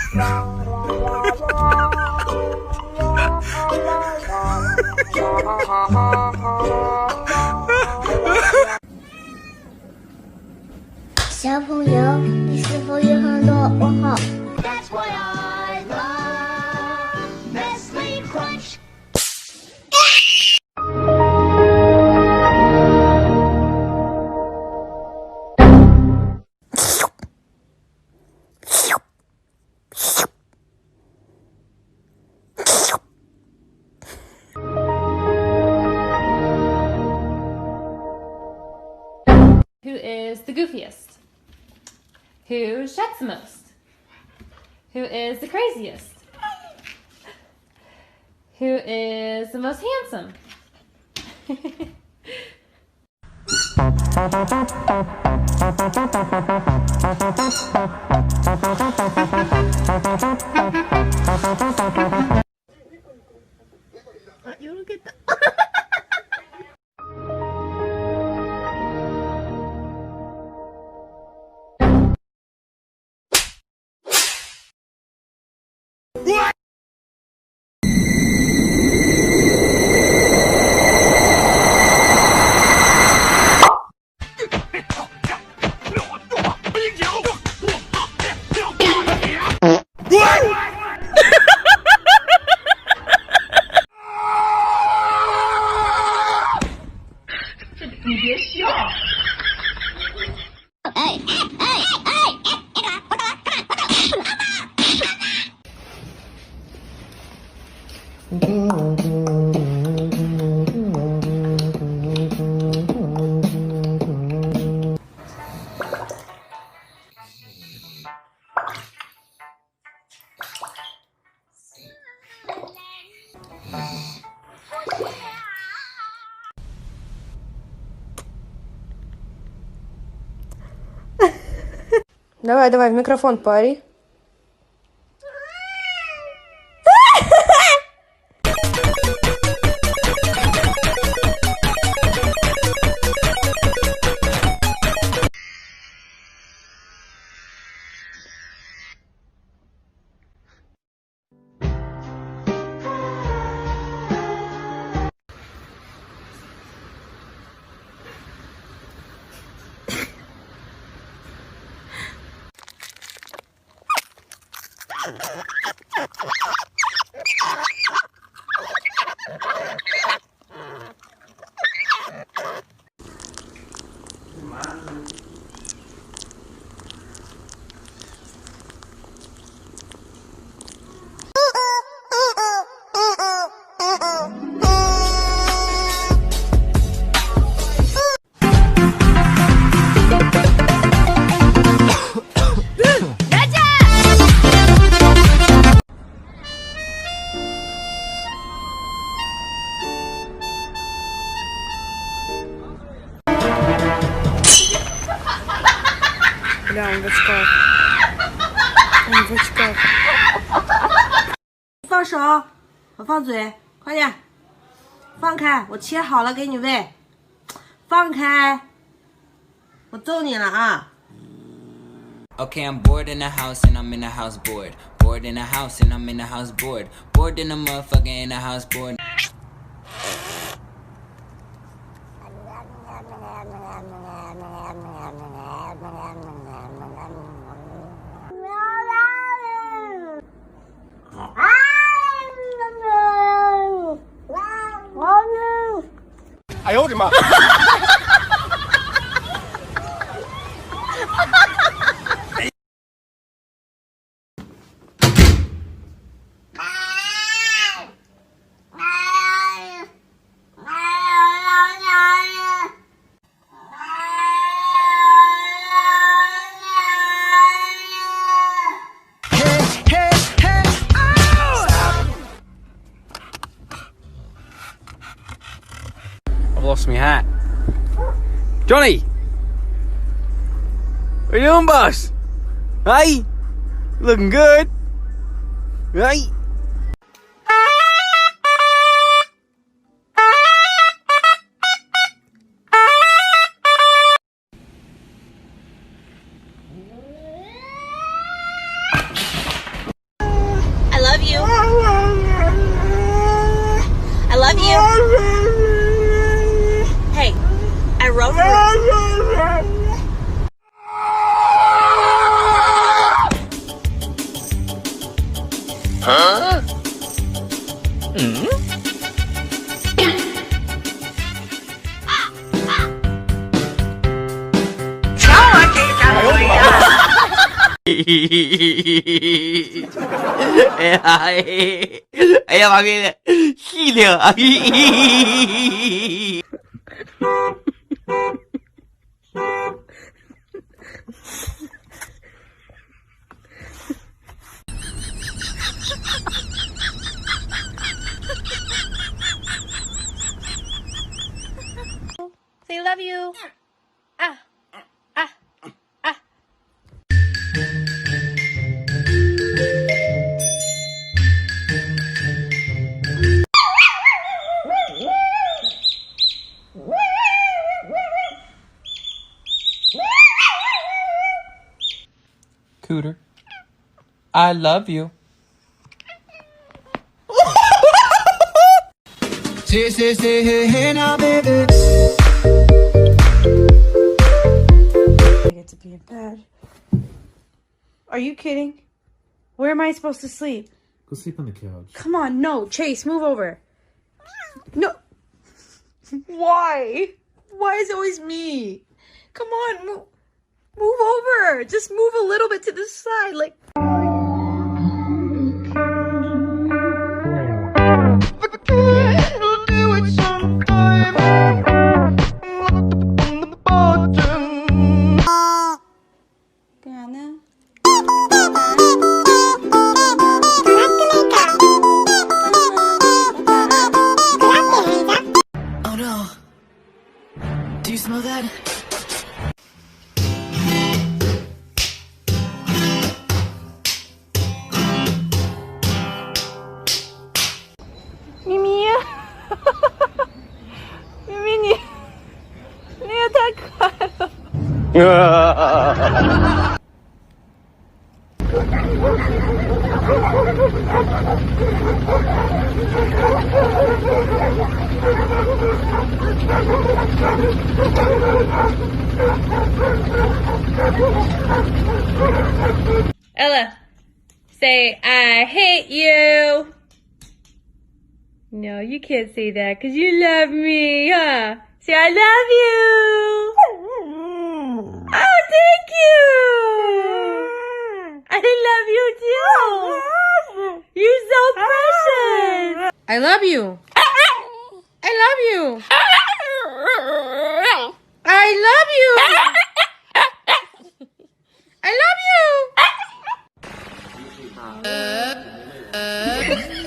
小朋友，你是否有很多问号？ That's why I love Nestle Crunch. Who is the goofiest? Who sheds the most? Who is the craziest? Who is the most handsome? Давай, давай, в микрофон пари. Бля, он в очках. Он в очках. 放手，我放嘴，快点，放开，我切好了给你喂，放开，我揍你了啊！ Okay, I'm bored in the house and I'm in the house bored. Bored in the house and I'm in the house bored. Bored in the motherfucker in the house bored. I owed him up. I've lost my hat. Johnny! What are you doing, boss? Hey? Looking good. Hey? 哎呀妈逼的，细灵啊Say love you. Ah, ah, ah. Cooter, I love you. Hey now, baby. I get to be in bed. Are you kidding? Where am I supposed to sleep? Go sleep on the couch. Come on, no. Chase, move over. No. Why? Why is it always me? Come on, move over. Just move a little bit to the side. Like. Oh no. Do you smell that? Mimi, Mimi, 你也太可爱了。Ella, say I hate you. No, you can't say that because you love me, huh? Say I love you. Oh, thank you. I love you too. You're so precious. I love you. I love you. I love you. I love you.